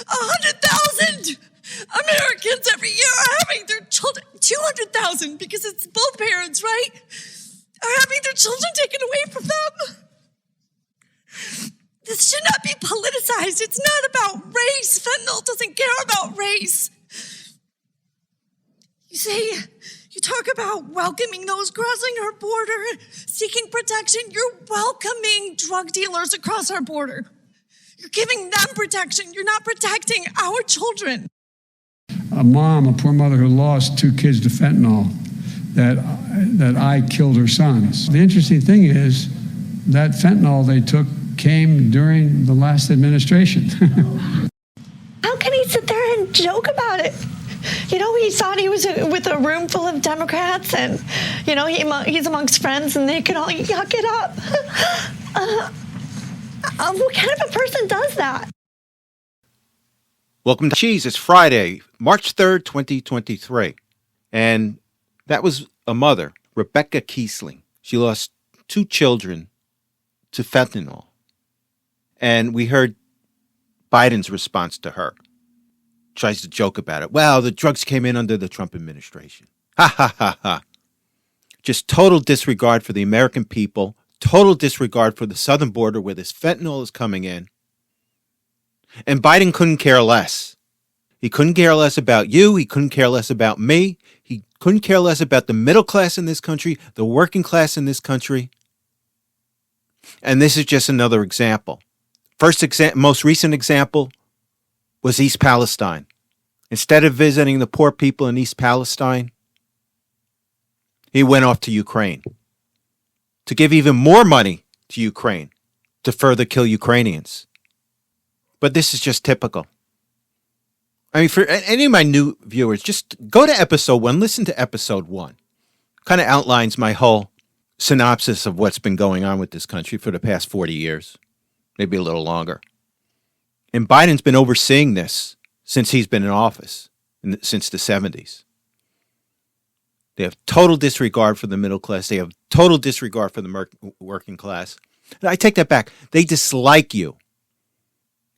100,000 Americans every year are having their children, 200,000 because it's both parents, right? Are having their children taken away from them. This should not be politicized. It's not about race. Fentanyl doesn't care about race. You talk about welcoming those crossing our border, seeking protection. You're welcoming drug dealers across our border. You're giving them protection. You're not protecting our children. A poor mother who lost 2 kids to fentanyl, that I killed her sons. The interesting thing is that fentanyl they took came during the last administration. How can he sit there and joke about it? You know, he thought he was with a room full of Democrats and, you know, he's amongst friends and they can all yuck it up. What kind of a person does that? Welcome to Cheese. It's Friday, March 3rd, 2023. And that was a mother, Rebecca Kiesling. She lost 2 children to fentanyl. And we heard Biden's response to her. Tries to joke about it. Well, the drugs came in under the Trump administration. Ha, ha, ha, ha. Just total disregard for the American people. Total disregard for the southern border where this fentanyl is coming in. And Biden couldn't care less. He couldn't care less about you. He couldn't care less about me. He couldn't care less about the middle class in this country, the working class in this country. And this is just another example. Most recent example was East Palestine. Instead of visiting the poor people in East Palestine, he went off to Ukraine to give even more money to Ukraine to further kill Ukrainians. But this is just typical. I mean, for any of my new viewers, just go to episode 1, listen to episode 1. Kind of outlines my whole synopsis of what's been going on with this country for the past 40 years, maybe a little longer. And Biden's been overseeing this since he's been in office, since the 70s. They have total disregard for the middle class. They have total disregard for the working class. And I take that back. They dislike you.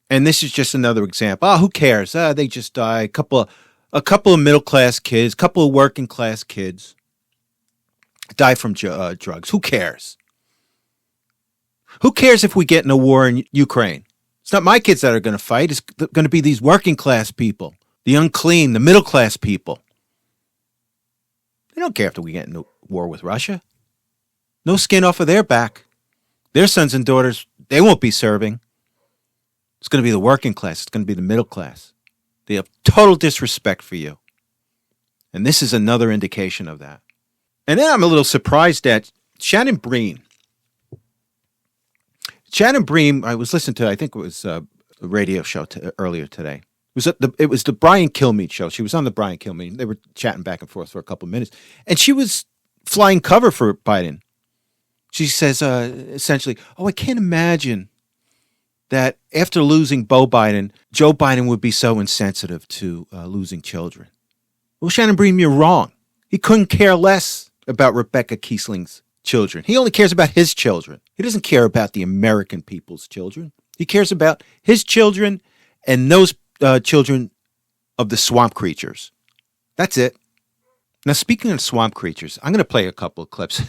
And this is just another example. Oh, who cares? They just die. A couple of middle class kids, a couple of working class kids die from drugs. Who cares? Who cares if we get in a war in Ukraine? It's not my kids that are going to fight. It's going to be these working class people, the unclean, the middle class people. They don't care if we get in a war with Russia. No skin off of their back. Their sons and daughters, they won't be serving. It's going to be the working class. It's going to be the middle class. They have total disrespect for you. And this is another indication of that. And then I'm a little surprised that Shannon Bream, I was listening to, I think it was a radio show earlier today. It was the Brian Kilmeade show. She was on the Brian Kilmeade. They were chatting back and forth for a couple of minutes. And she was flying cover for Biden. She says, essentially, I can't imagine that after losing Joe Biden would be so insensitive to losing children. Well, Shannon Bream, you're wrong. He couldn't care less about Rebecca Kiesling's children. He only cares about his children. He doesn't care about the American people's children. He cares about his children and those children of the swamp creatures. That's it. Now, speaking of swamp creatures, I'm going to play a couple of clips.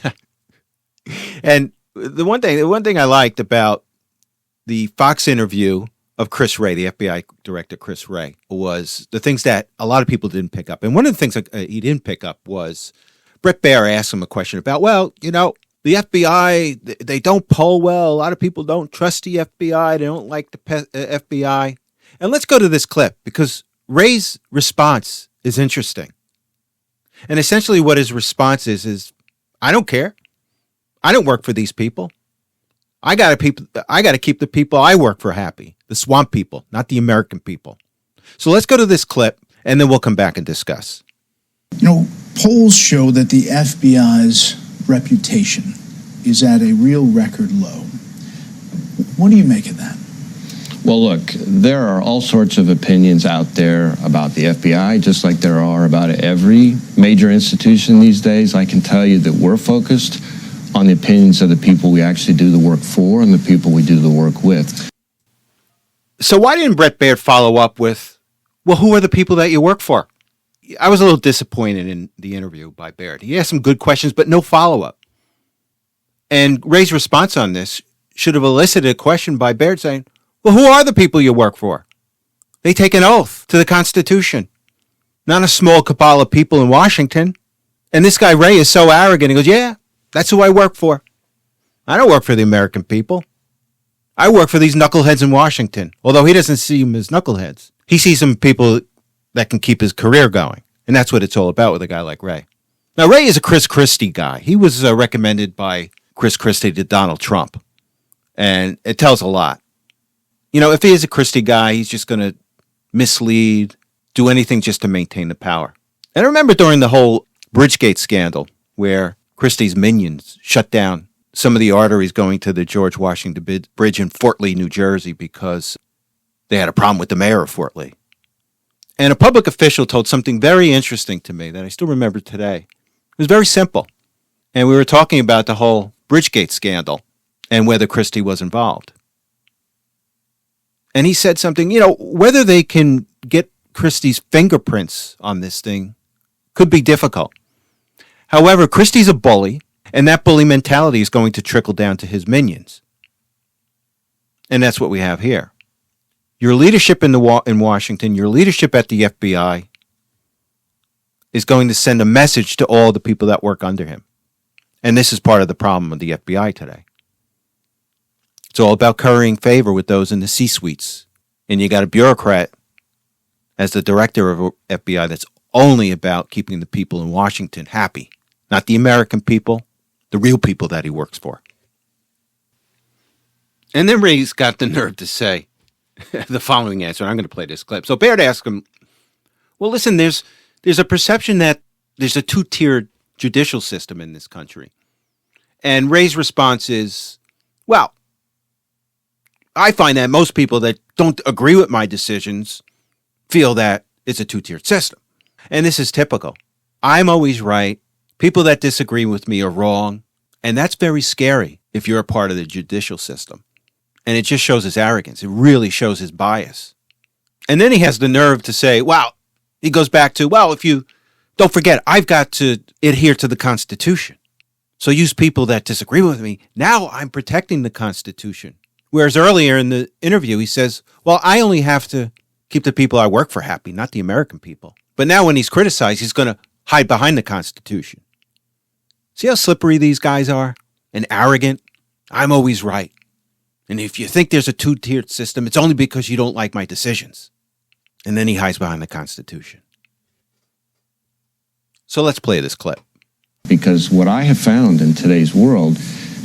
And the one thing I liked about the Fox interview of Chris Wray, the FBI director Chris Wray, was the things that a lot of people didn't pick up. And one of the things he didn't pick up was Brett Baer asked him a question about, the FBI, they don't poll well. A lot of people don't trust the FBI. They don't like the FBI. And let's go to this clip because Wray's response is interesting. And essentially what his response is I don't care. I don't work for these people. I got to keep the people I work for happy, the swamp people, not the American people. So let's go to this clip, and then we'll come back and discuss. Polls show that the FBI's reputation is at a real record low. What do you make of that? Well, look, there are all sorts of opinions out there about the FBI, just like there are about every major institution these days. I can tell you that we're focused on the opinions of the people we actually do the work for and the people we do the work with. So why didn't Brett Baird follow up with, well, who are the people that you work for? I was a little disappointed in the interview by Baird. He asked some good questions, but no follow-up. And Wray's response on this should have elicited a question by Baird saying, well, who are the people you work for? They take an oath to the Constitution, not a small cabal of people in Washington. And this guy Wray is so arrogant. He goes, yeah, that's who I work for. I don't work for the American people. I work for these knuckleheads in Washington. Although he doesn't see them as knuckleheads. He sees them people that can keep his career going. And that's what it's all about with a guy like Wray. Now, Wray is a Chris Christie guy. He was recommended by Chris Christie to Donald Trump. And it tells a lot. You know, if he is a Christie guy, he's just going to mislead, do anything just to maintain the power. And I remember during the whole Bridgegate scandal, where Christie's minions shut down some of the arteries going to the George Washington Bridge in Fort Lee, New Jersey, because they had a problem with the mayor of Fort Lee. And a public official told something very interesting to me that I still remember today. It was very simple. And we were talking about the whole Bridgegate scandal and whether Christie was involved. And he said something, you know, whether they can get Christie's fingerprints on this thing could be difficult. However, Christie's a bully, and that bully mentality is going to trickle down to his minions. And that's what we have here. Your leadership in Washington, your leadership at the FBI is going to send a message to all the people that work under him. And this is part of the problem of the FBI today. It's all about currying favor with those in the C-suites. And you got a bureaucrat as the director of FBI that's only about keeping the people in Washington happy. Not the American people, the real people that he works for. And then Wray's got the nerve to say the following answer. I'm going to play this clip. So Baird asked him, well, listen, there's a perception that there's a two-tiered judicial system in this country. And Wray's response is, well, I find that most people that don't agree with my decisions feel that it's a two-tiered system. And this is typical. I'm always right. People that disagree with me are wrong. And that's very scary if you're a part of the judicial system. And it just shows his arrogance. It really shows his bias. And then he has the nerve to say, well, he goes back to, well, if you don't forget, I've got to adhere to the Constitution. So use people that disagree with me. Now I'm protecting the Constitution. Whereas earlier in the interview, he says, well, I only have to keep the people I work for happy, not the American people. But now when he's criticized, he's going to hide behind the Constitution. See how slippery these guys are? And arrogant? I'm always right. And if you think there's a two-tiered system, it's only because you don't like my decisions. And then he hides behind the Constitution. So let's play this clip. Because what I have found in today's world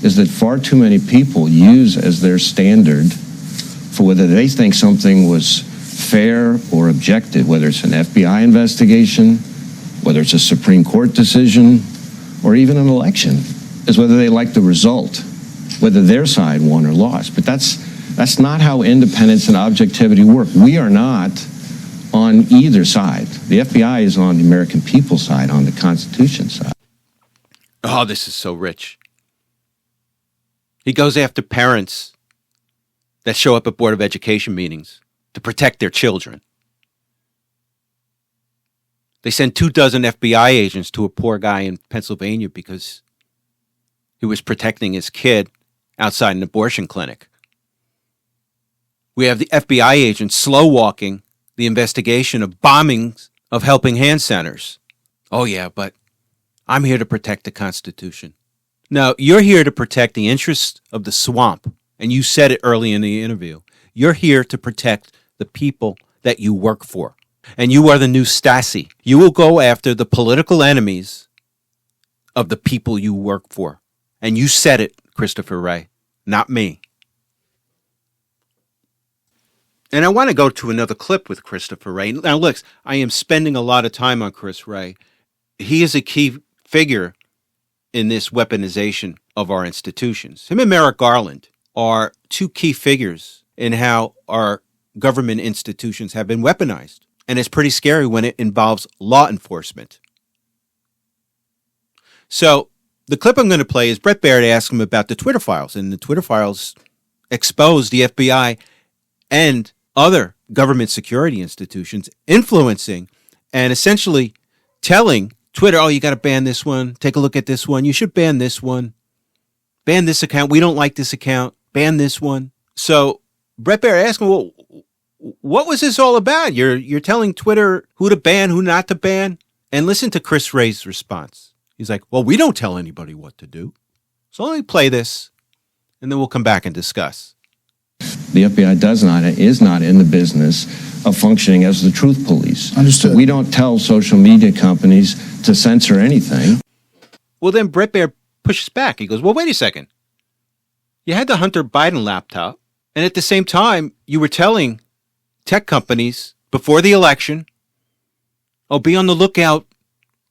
is that far too many people use as their standard for whether they think something was fair or objective, whether it's an FBI investigation, whether it's a Supreme Court decision, or even an election, is whether they like the result, whether their side won or lost. But that's not how independence and objectivity work. We are not on either side. The FBI is on the American people's side, on the Constitution side. Oh, this is so rich. He goes after parents that show up at Board of Education meetings to protect their children. They sent 24 FBI agents to a poor guy in Pennsylvania because he was protecting his kid outside an abortion clinic. We have the FBI agents slow-walking the investigation of bombings of helping hand centers. Oh, yeah, but I'm here to protect the Constitution. No, you're here to protect the interests of the swamp. And you said it early in the interview. You're here to protect the people that you work for. And you are the new Stasi. You will go after the political enemies of the people you work for. And you said it, Christopher Wray, not me. And I want to go to another clip with Christopher Wray. Now, look, I am spending a lot of time on Chris Wray. He is a key figure in this weaponization of our institutions. Him and Merrick Garland are two key figures in how our government institutions have been weaponized. And it's pretty scary when it involves law enforcement. So the clip I'm going to play is Brett Baird asked him about the Twitter files. And the Twitter files exposed the FBI and other government security institutions, influencing and essentially telling Twitter, oh, you got to ban this one. Take a look at this one. You should ban this one. Ban this account. We don't like this account. Ban this one. So Bret Baier asked him, well, what was this all about? You're telling Twitter who to ban, who not to ban? And listen to Chris Wray's response. He's like, well, we don't tell anybody what to do. So let me play this, and then we'll come back and discuss. The FBI is not in the business of functioning as the truth police. Understood. So we don't tell social media companies to censor anything. Well, then Bret Baier pushes back. He goes, well, wait a second. You had the Hunter Biden laptop, and at the same time, you were telling tech companies before the election, oh, be on the lookout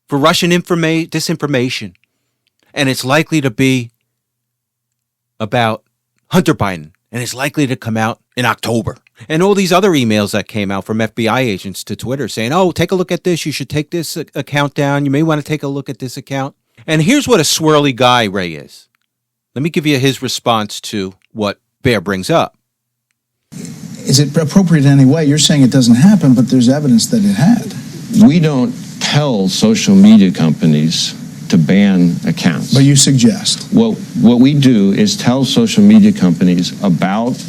for Russian disinformation. And it's likely to be about Hunter Biden. And it's likely to come out in October. And all these other emails that came out from FBI agents to Twitter saying, oh, take a look at this. You should take this account down. You may want to take a look at this account. And here's what a swirly guy Wray is. Let me give you his response to what Baier brings up. Is it appropriate in any way? You're saying it doesn't happen, but there's evidence that it had. We don't tell social media companies to ban accounts. But you suggest. What we do is tell social media companies about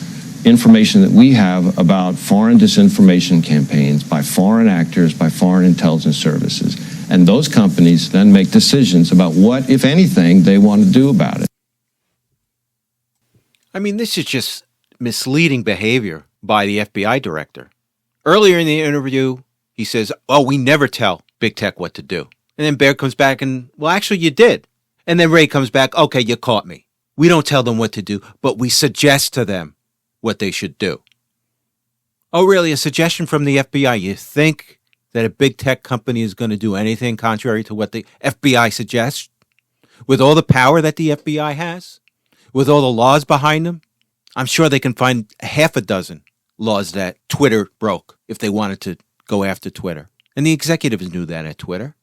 information that we have about foreign disinformation campaigns by foreign actors, by foreign intelligence services. And those companies then make decisions about what, if anything, they want to do about it. I mean, this is just misleading behavior by the FBI director. Earlier in the interview, he says, oh, we never tell big tech what to do. And then Baier comes back and, well, actually, you did. And then Wray comes back, okay, you caught me. We don't tell them what to do, but we suggest to them what they should do. Oh, really? A suggestion from the FBI? You think that a big tech company is going to do anything contrary to what the FBI suggests? With all the power that the FBI has? With all the laws behind them? I'm sure they can find half a dozen laws that Twitter broke if they wanted to go after Twitter. And the executives knew that at Twitter.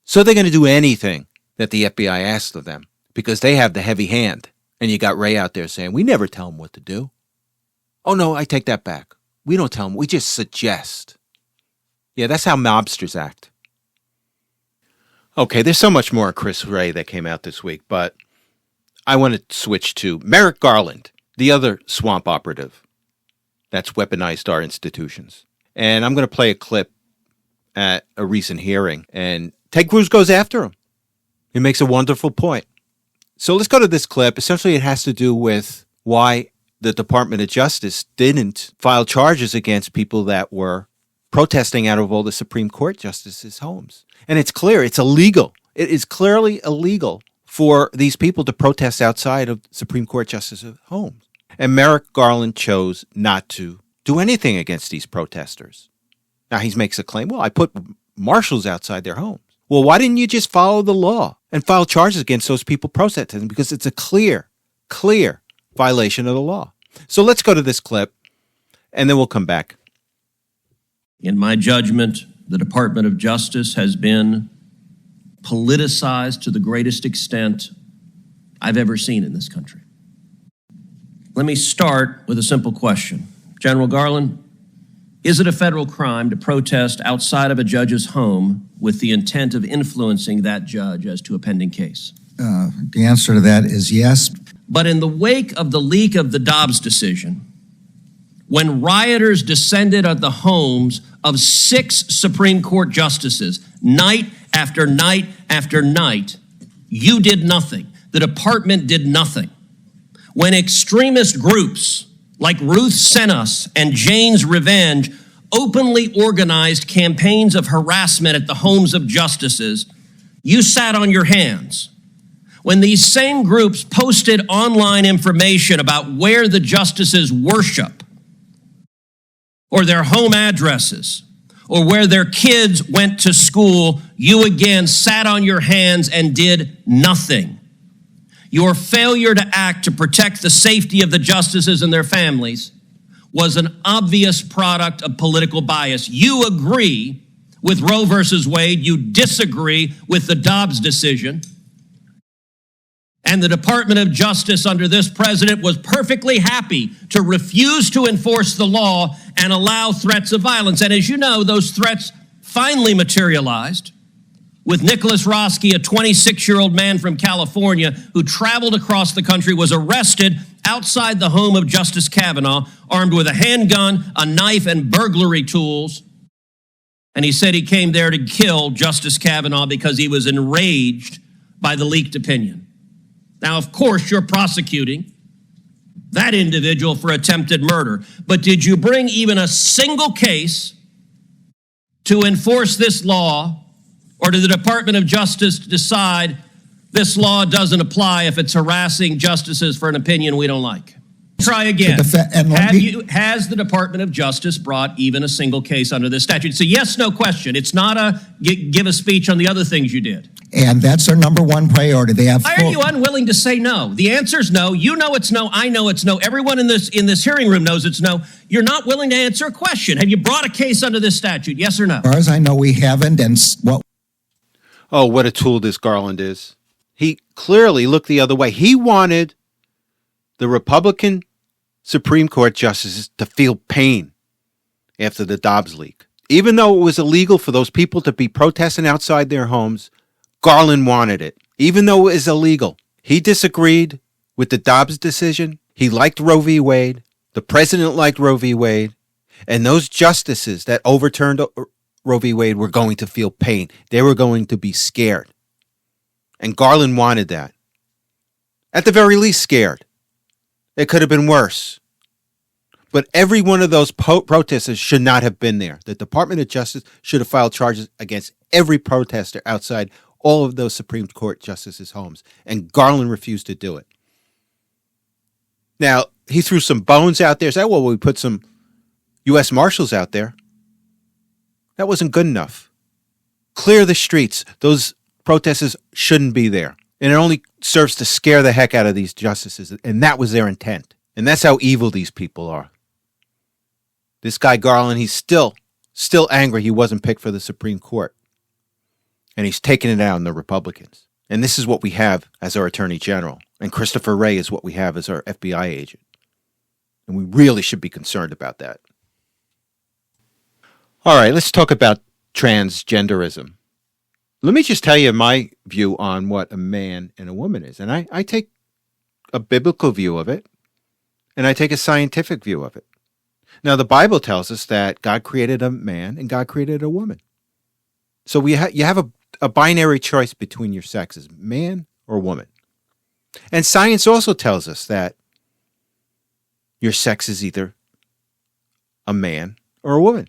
So they're going to do anything that the FBI asks of them because they have the heavy hand. And you got Wray out there saying, we never tell them what to do. Oh, no, I take that back. We don't tell them. We just suggest. Yeah, that's how mobsters act. Okay, there's so much more Chris Wray that came out this week, but I want to switch to Merrick Garland, the other swamp operative that's weaponized our institutions. And I'm going to play a clip at a recent hearing, and Ted Cruz goes after him. He makes a wonderful point. So let's go to this clip. Essentially, it has to do with why the Department of Justice didn't file charges against people that were protesting out of all the Supreme Court justices' homes. And it's clear, it's illegal. It is clearly illegal for these people to protest outside of Supreme Court justices' homes. And Merrick Garland chose not to do anything against these protesters. Now he makes a claim, well, I put marshals outside their homes. Well, why didn't you just follow the law and file charges against those people protesting? Because it's a clear violation of the law. So let's go to this clip, and then we'll come back. In my judgment, the Department of Justice has been politicized to the greatest extent I've ever seen in this country. Let me start with a simple question. General Garland, is it a federal crime to protest outside of a judge's home with the intent of influencing that judge as to a pending case? The answer to that is yes. But in the wake of the leak of the Dobbs decision, when rioters descended on the homes of 6 Supreme Court justices, night after night after night, you did nothing. The department did nothing. When extremist groups like Ruth Sent Us and Jane's Revenge openly organized campaigns of harassment at the homes of justices, you sat on your hands. When these same groups posted online information about where the justices worship, or their home addresses, or where their kids went to school, you again sat on your hands and did nothing. Your failure to act to protect the safety of the justices and their families was an obvious product of political bias. You agree with Roe versus Wade. You disagree with the Dobbs decision. And the Department of Justice under this president was perfectly happy to refuse to enforce the law and allow threats of violence. And as you know, those threats finally materialized with Nicholas Roski, a 26-year-old man from California who traveled across the country, was arrested outside the home of Justice Kavanaugh, armed with a handgun, a knife, and burglary tools. And he said he came there to kill Justice Kavanaugh because he was enraged by the leaked opinion. Now, of course, you're prosecuting that individual for attempted murder, but did you bring even a single case to enforce this law, or did the Department of Justice decide this law doesn't apply if it's harassing justices for an opinion we don't like? Try again. Has the Department of Justice brought even a single case under this statute? It's a yes/no question. It's not a give a speech on the other things you did. And that's their number one priority. They have. Why are you unwilling to say no? The answer is no. You know it's no. I know it's no. Everyone in this hearing room knows it's no. You're not willing to answer a question. Have you brought a case under this statute? Yes or no? As far as I know, we haven't. And what? Oh, what a tool this Garland is. He clearly looked the other way. He wanted the Republican Supreme Court justices to feel pain after the Dobbs leak. Even though it was illegal for those people to be protesting outside their homes, Garland wanted it. Even though it was illegal. He disagreed with the Dobbs decision. He liked Roe v. Wade. The president liked Roe v. Wade. And those justices that overturned Roe v. Wade were going to feel pain. They were going to be scared. And Garland wanted that. At the very least, scared. It could have been worse. But every one of those protesters should not have been there. The Department of Justice should have filed charges against every protester outside all of those Supreme Court justices' homes. And Garland refused to do it. Now, he threw some bones out there. Said, well, we put some U.S. Marshals out there. That wasn't good enough. Clear the streets. Those protesters shouldn't be there. And it only serves to scare the heck out of these justices. And that was their intent. And that's how evil these people are. This guy Garland, he's still angry he wasn't picked for the Supreme Court. And he's taking it out on the Republicans. And this is what we have as our Attorney General. And Christopher Wray is what we have as our FBI agent. And we really should be concerned about that. All right, let's talk about transgenderism. Let me just tell you my view on what a man and a woman is. And I take a biblical view of it, and I take a scientific view of it. Now, the Bible tells us that God created a man and God created a woman. So you have a binary choice between your sexes, man or woman. And science also tells us that your sex is either a man or a woman.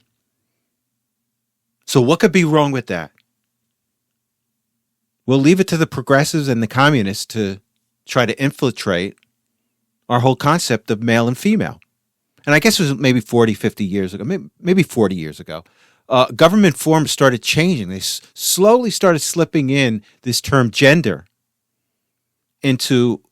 So what could be wrong with that? We'll leave it to the progressives and the communists to try to infiltrate our whole concept of male and female. And I guess it was maybe 40, 50 years ago, maybe 40 years ago. Government forms started changing. They slowly started slipping in this term gender into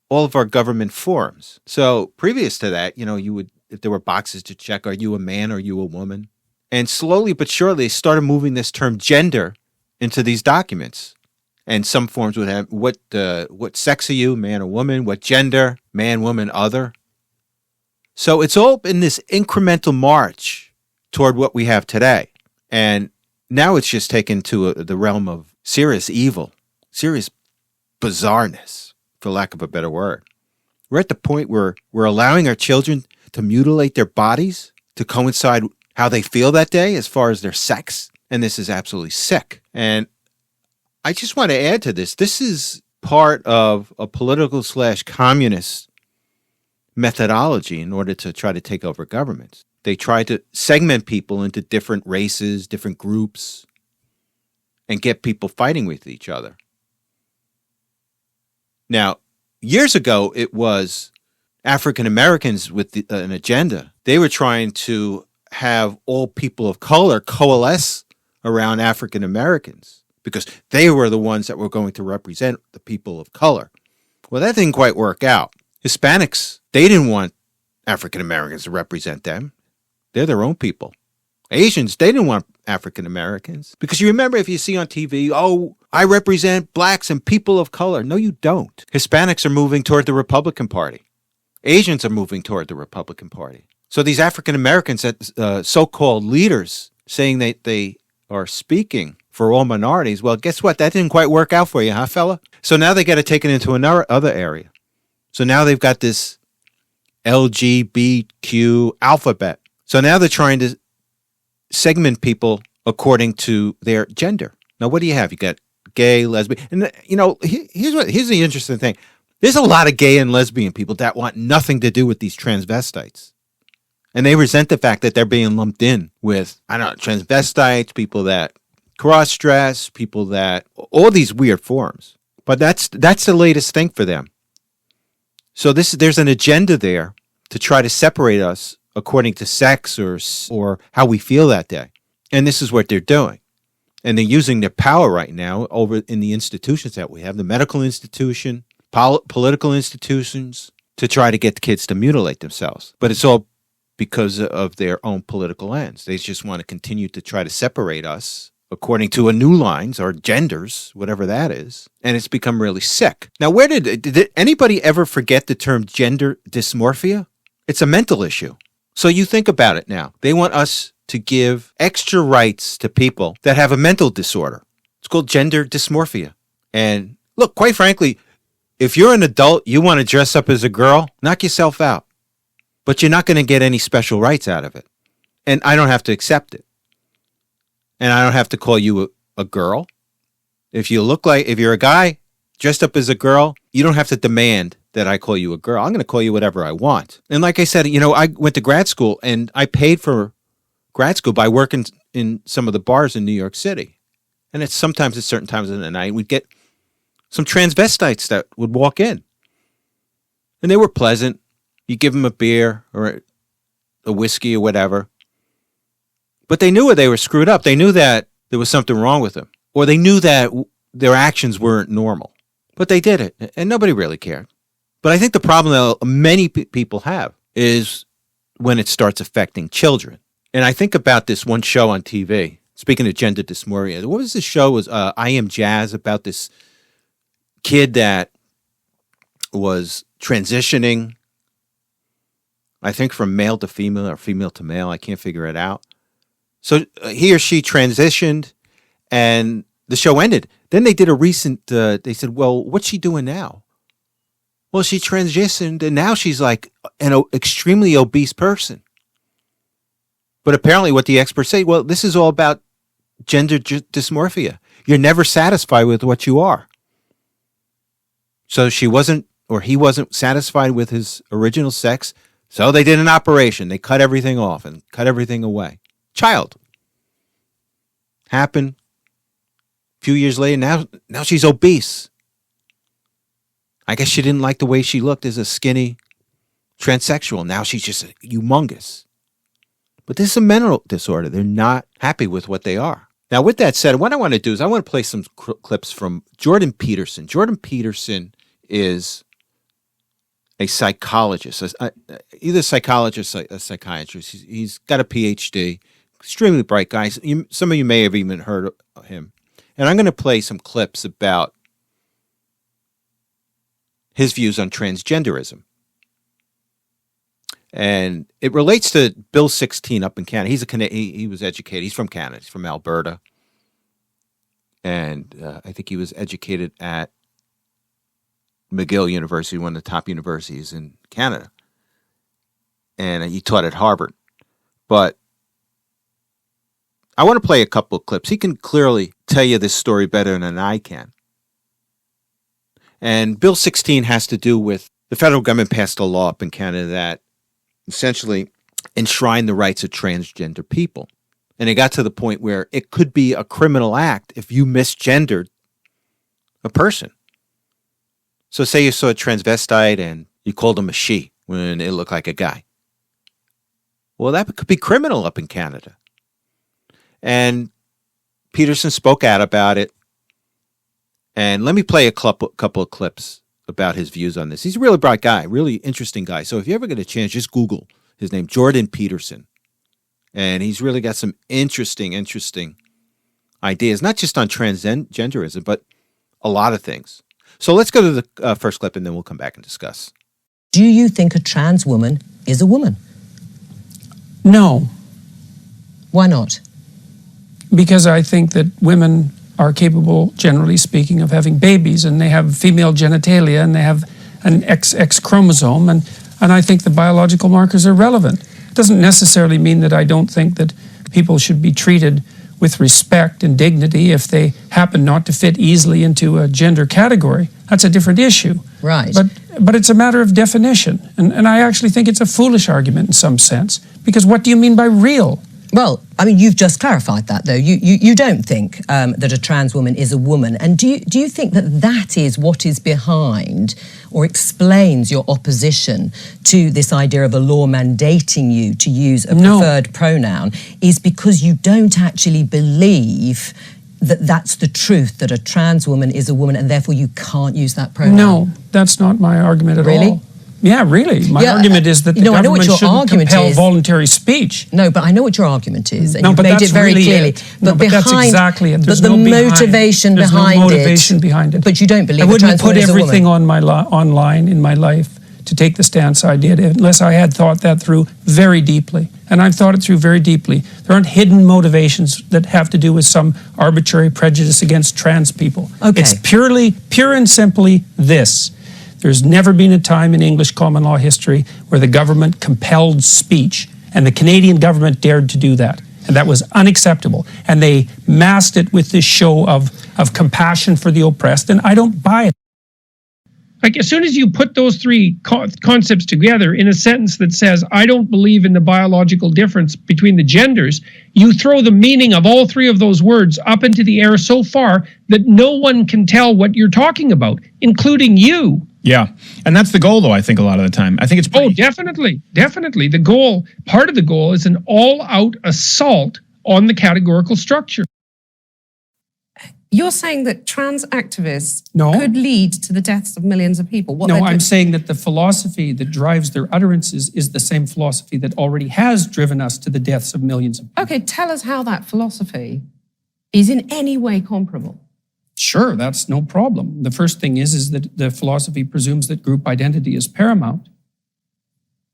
all of our government forms. So previous to that, you would, if there were boxes to check, are you a man, are you a woman? And slowly but surely, they started moving this term gender into these documents. And some forms would have, what sex are you, man or woman? What gender, man, woman, other? So it's all in this incremental march toward what we have today. And now it's just taken to the realm of serious evil, serious bizarreness, for lack of a better word. We're at the point where we're allowing our children to mutilate their bodies to coincide how they feel that day as far as their sex. And this is absolutely sick. And I just want to add to this. This is part of a political/communist methodology in order to try to take over governments. They try to segment people into different races, different groups, and get people fighting with each other. Now, years ago, it was African Americans with an agenda. They were trying to have all people of color coalesce around African Americans because they were the ones that were going to represent the people of color. Well, that didn't quite work out. Hispanics, they didn't want African Americans to represent them. They're their own people. Asians, they didn't want African Americans. Because you remember, if you see on TV, oh, I represent blacks and people of color. No, you don't. Hispanics are moving toward the Republican Party. Asians are moving toward the Republican Party. So these African Americans, that so-called leaders, saying that they are speaking for all minorities, well, guess what? That didn't quite work out for you, huh, fella? So now they got to take it into another other area. So now they've got this LGBTQ alphabet. So now they're trying to segment people according to their gender. Now, what do you have? You got gay, lesbian, and here's the interesting thing. There's a lot of gay and lesbian people that want nothing to do with these transvestites. And they resent the fact that they're being lumped in with, I don't know, transvestites, people that cross-dress, people that, all these weird forms. But that's the latest thing for them. So there's an agenda there to try to separate us according to sex or how we feel that day. And this is what they're doing. And they're using their power right now over in the institutions that we have, the medical institution, political institutions, to try to get the kids to mutilate themselves. But it's all because of their own political ends. They just want to continue to try to separate us according to a new lines or genders, whatever that is. And it's become really sick. Now, did anybody ever forget the term gender dysmorphia? It's a mental issue. So you think about it now. They want us to give extra rights to people that have a mental disorder. It's called gender dysmorphia. And look, quite frankly, if you're an adult, you want to dress up as a girl, knock yourself out. But you're not going to get any special rights out of it. And I don't have to accept it. And I don't have to call you a girl. If you're a guy dressed up as a girl, you don't have to demand that I call you a girl. I'm going to call you whatever I want. And like I said, I went to grad school and I paid for grad school by working in some of the bars in New York City. And it's sometimes at certain times of the night, we'd get some transvestites that would walk in. And they were pleasant. You give them a beer or a whiskey or whatever. But they knew they were screwed up. They knew that there was something wrong with them. Or they knew that their actions weren't normal. But they did it, and nobody really cared. But I think the problem that many people have is when it starts affecting children. And I think about this one show on TV, speaking of gender dysmorphia. What was the show? It was I Am Jazz, about this kid that was transitioning, I think from male to female or female to male. I can't figure it out. So he or she transitioned, and the show ended. Then they did a recent, they said, well, what's she doing now? Well, she transitioned, and now she's like an extremely obese person. But apparently what the experts say, well, this is all about gender dysmorphia. You're never satisfied with what you are. So he wasn't satisfied with his original sex, so they did an operation. They cut everything off and cut everything away. Child. Happened. A few years later, now she's obese. I guess she didn't like the way she looked as a skinny transsexual. Now she's just humongous. But this is a mental disorder. They're not happy with what they are. Now, with that said, what I want to do is I want to play some clips from Jordan Peterson. Jordan Peterson is a psychologist, either a psychologist or a psychiatrist. He's got a PhD, extremely bright guy. Some of you may have even heard of him. And I'm going to play some clips about his views on transgenderism. And it relates to Bill 16 up in Canada. He was educated. He's from Canada. He's from Alberta. And I think he was educated at McGill University, one of the top universities in Canada. And he taught at Harvard. But I want to play a couple of clips. He can clearly tell you this story better than I can. And Bill 16 has to do with the federal government passed a law up in Canada that essentially enshrined the rights of transgender people. And it got to the point where it could be a criminal act if you misgendered a person. So say you saw a transvestite and you called him a she when it looked like a guy. Well, that could be criminal up in Canada. And Peterson spoke out about it. And let me play a couple of clips about his views on this. He's a really bright guy, really interesting guy. So if you ever get a chance, just Google his name, Jordan Peterson. And he's really got some interesting ideas, not just on transgenderism, but a lot of things. So let's go to the first clip, and then we'll come back and discuss. Do you think a trans woman is a woman? No, Why not? because I think that women are capable, generally speaking, of having babies, and they have female genitalia, and they have an XX chromosome, and I think the biological markers are relevant. It doesn't necessarily mean that I don't think that people should be treated with respect and dignity if they happen not to fit easily into a gender category. That's a different issue. Right. But it's a matter of definition, and I actually think it's a foolish argument in some sense, because what do you mean by real? Well, I mean, you've just clarified that, though. You don't think that a trans woman is a woman. And do you think that that is what is behind or explains your opposition to this idea of a law mandating you to use a preferred pronoun, is because you don't actually believe that that's the truth, that a trans woman is a woman and therefore you can't use that pronoun? No, that's not my argument at all. Really? Yeah, really. My argument is that the government shouldn't compel voluntary speech. No, but I know what your argument is, and No, you've but made that's it very really clearly. it. No, but that's exactly it. There's But the no behind. motivation There's no behind motivation behind it. But you don't believe I a wouldn't trans put woman is a woman. everything on my online in my life to take the stance I did unless I had thought that through very deeply. And I've thought it through very deeply. There aren't hidden motivations that have to do with some arbitrary prejudice against trans people. Okay. It's pure and simply this. There's never been a time in English common law history where the government compelled speech, and the Canadian government dared to do that. And that was unacceptable. And they masked it with this show of compassion for the oppressed, and I don't buy it. Like, as soon as you put those three concepts together in a sentence that says, I don't believe in the biological difference between the genders, you throw the meaning of all three of those words up into the air so far that no one can tell what you're talking about, including you. Yeah. And that's the goal, though, I think, a lot of the time. I think it's pretty... Oh, definitely. Definitely. The goal, part of the goal is an all-out assault on the categorical structure. You're saying that trans activists No. could lead to the deaths of millions of people. What No, they're I'm doing- saying that the philosophy that drives their utterances is the same philosophy that already has driven us to the deaths of millions of people. Okay, tell us how that philosophy is in any way comparable. Sure, that's no problem. The first thing is that the philosophy presumes that group identity is paramount.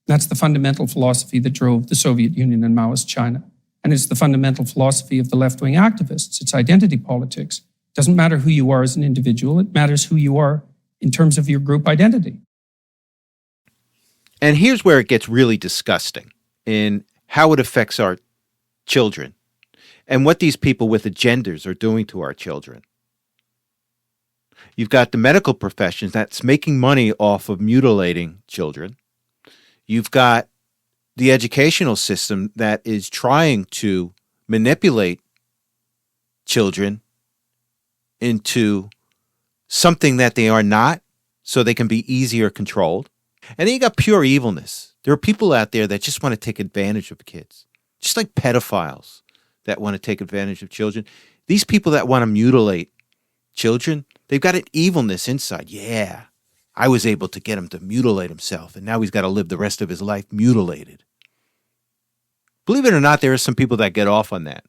That's the fundamental philosophy that drove the Soviet Union and Maoist China. And it's the fundamental philosophy of the left-wing activists. It's identity politics. It doesn't matter who you are as an individual. It matters who you are in terms of your group identity. And here's where it gets really disgusting in how it affects our children and what these people with agendas are doing to our children. You've got the medical profession that's making money off of mutilating children. You've got the educational system that is trying to manipulate children into something that they are not so they can be easier controlled. And then you got pure evilness. There are people out there that just want to take advantage of kids, just like pedophiles that want to take advantage of children. These people that want to mutilate children, they've got an evilness inside. Yeah, I was able to get him to mutilate himself, and now he's got to live the rest of his life mutilated. Believe it or not, there are some people that get off on that.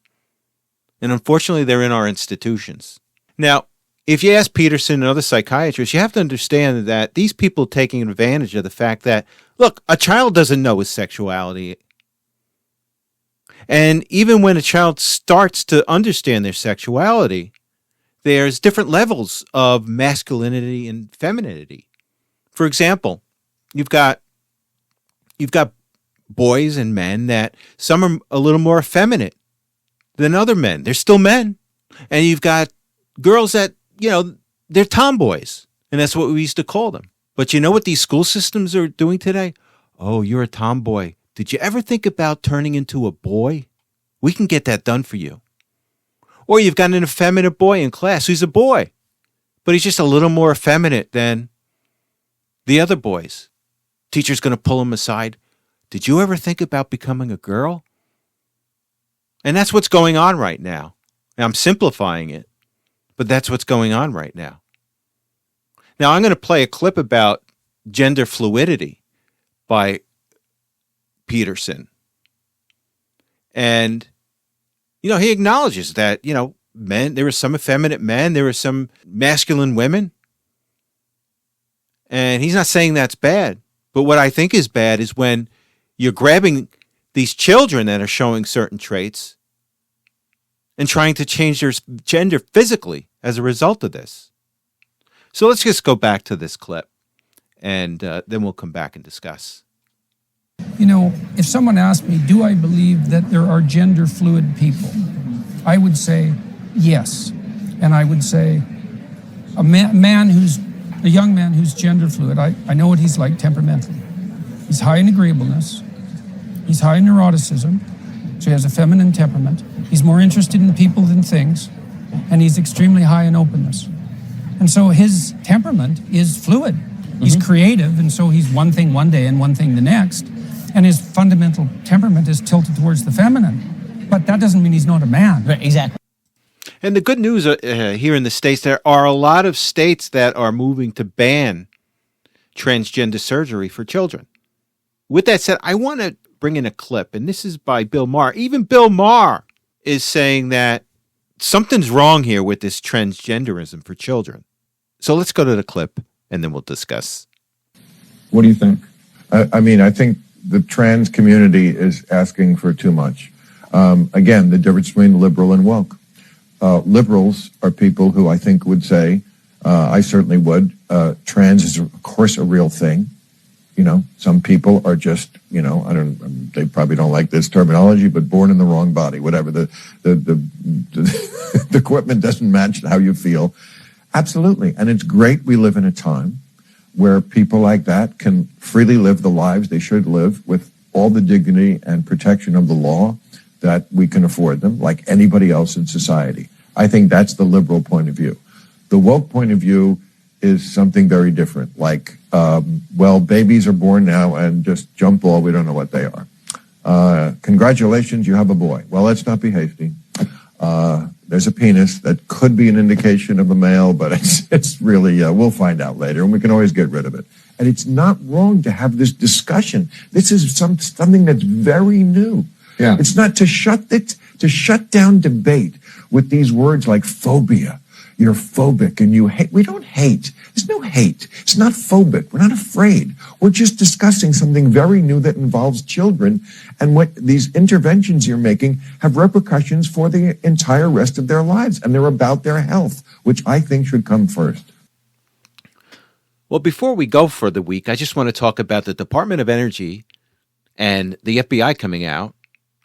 And unfortunately, they're in our institutions. Now, if you ask Peterson and other psychiatrists, you have to understand that these people taking advantage of the fact that, look, a child doesn't know his sexuality. And even when a child starts to understand their sexuality, there's different levels of masculinity and femininity. For example, you've got boys and men that some are a little more effeminate than other men. They're still men. And you've got girls that, they're tomboys. And that's what we used to call them. But you know what these school systems are doing today? Oh, you're a tomboy. Did you ever think about turning into a boy? We can get that done for you. Or you've got an effeminate boy in class who's a boy, but he's just a little more effeminate than the other boys. Teacher's going to pull him aside. Did you ever think about becoming a girl? And that's what's going on right now. And I'm simplifying it, but that's what's going on right now. Now, I'm going to play a clip about gender fluidity by Peterson. And, he acknowledges that, men, there were some effeminate men, there were some masculine women. And he's not saying that's bad. But what I think is bad is when you're grabbing these children that are showing certain traits and trying to change their gender physically as a result of this. So let's just go back to this clip, and then we'll come back and discuss. If someone asked me, do I believe that there are gender fluid people? I would say yes. And I would say a young man who's gender fluid, I know what he's like temperamentally. He's high in agreeableness. He's high in neuroticism. So he has a feminine temperament. He's more interested in people than things. And he's extremely high in openness. And so his temperament is fluid. He's creative, and so he's one thing one day and one thing the next. And his fundamental temperament is tilted towards the feminine. But that doesn't mean he's not a man. Right, exactly. And the good news here in the States, there are a lot of states that are moving to ban transgender surgery for children. With that said, I want to bring in a clip, and this is by Bill Maher. Even Bill Maher is saying that something's wrong here with this transgenderism for children. So let's go to the clip, and then we'll discuss. What do you think? I think the trans community is asking for too much. Again, the difference between liberal and woke. Liberals are people who I think would say, I certainly would, trans is of course a real thing. Some people are just, they probably don't like this terminology, but born in the wrong body, whatever. The equipment doesn't match how you feel. Absolutely. And it's great we live in a time where people like that can freely live the lives they should live with all the dignity and protection of the law that we can afford them, like anybody else in society. I think that's the liberal point of view. The woke point of view is something very different, like, babies are born now and just jump ball, we don't know what they are. Congratulations, you have a boy. Well, let's not be hasty. There's a penis that could be an indication of a male, but it's really, we'll find out later, and we can always get rid of it. And it's not wrong to have this discussion. This is something that's very new. Yeah. It's not to shut down debate with these words like phobia. You're phobic and you hate. We don't hate. There's no hate. It's not phobic. We're not afraid. We're just discussing something very new that involves children, and what these interventions you're making have repercussions for the entire rest of their lives, and they're about their health, which I think should come first. Well, before we go for the week, I just want to talk about the Department of Energy and the FBI coming out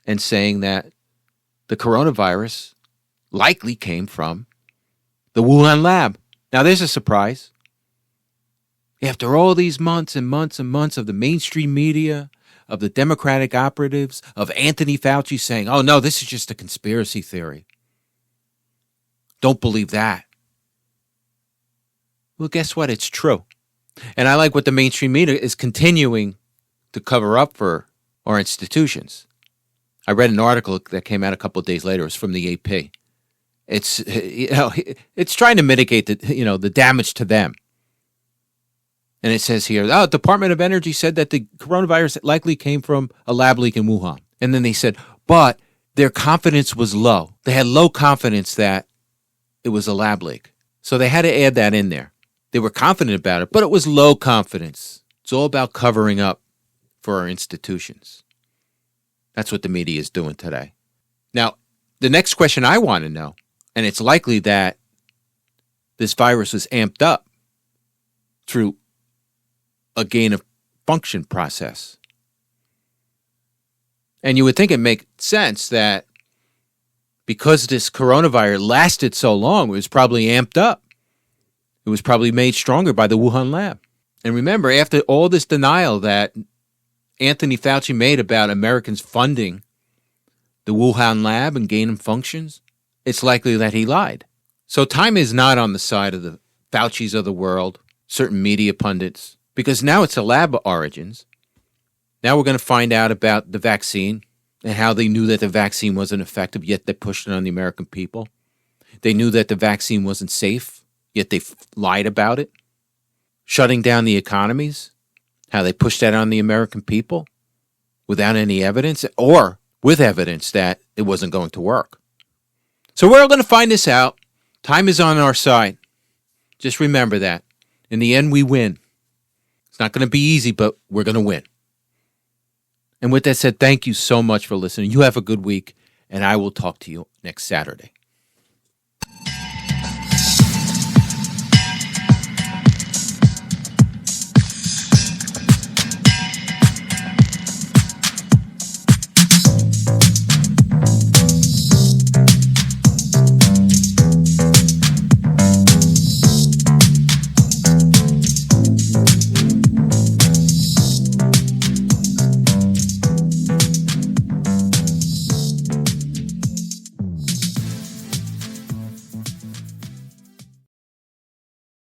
and saying that the coronavirus likely came from the Wuhan lab. Now, there's a surprise. After all these months and months and months of the mainstream media, of the Democratic operatives, of Anthony Fauci saying, oh, no, this is just a conspiracy theory. Don't believe that. Well, guess what? It's true. And I like what the mainstream media is continuing to cover up for our institutions. I read an article that came out a couple of days later. It was from the AP. It's trying to mitigate the damage to them. And it says here, Department of Energy said that the coronavirus likely came from a lab leak in Wuhan. And then they said, but their confidence was low. They had low confidence that it was a lab leak. So they had to add that in there. They were confident about it, but it was low confidence. It's all about covering up for our institutions. That's what the media is doing today. Now, the next question I want to know, and it's likely that this virus was amped up through a gain of function process. And you would think it makes sense that because this coronavirus lasted so long, it was probably amped up. It was probably made stronger by the Wuhan lab. And remember, after all this denial that Anthony Fauci made about Americans funding the Wuhan lab and gain of functions, it's likely that he lied. So time is not on the side of the Faucis of the world, certain media pundits, because now it's a lab origins. Now we're going to find out about the vaccine and how they knew that the vaccine wasn't effective, yet they pushed it on the American people. They knew that the vaccine wasn't safe, yet they lied about it. Shutting down the economies, how they pushed that on the American people without any evidence, or with evidence that it wasn't going to work. So we're all going to find this out. Time is on our side. Just remember that. In the end, we win. It's not going to be easy, but we're going to win. And with that said, thank you so much for listening. You have a good week, and I will talk to you next Saturday.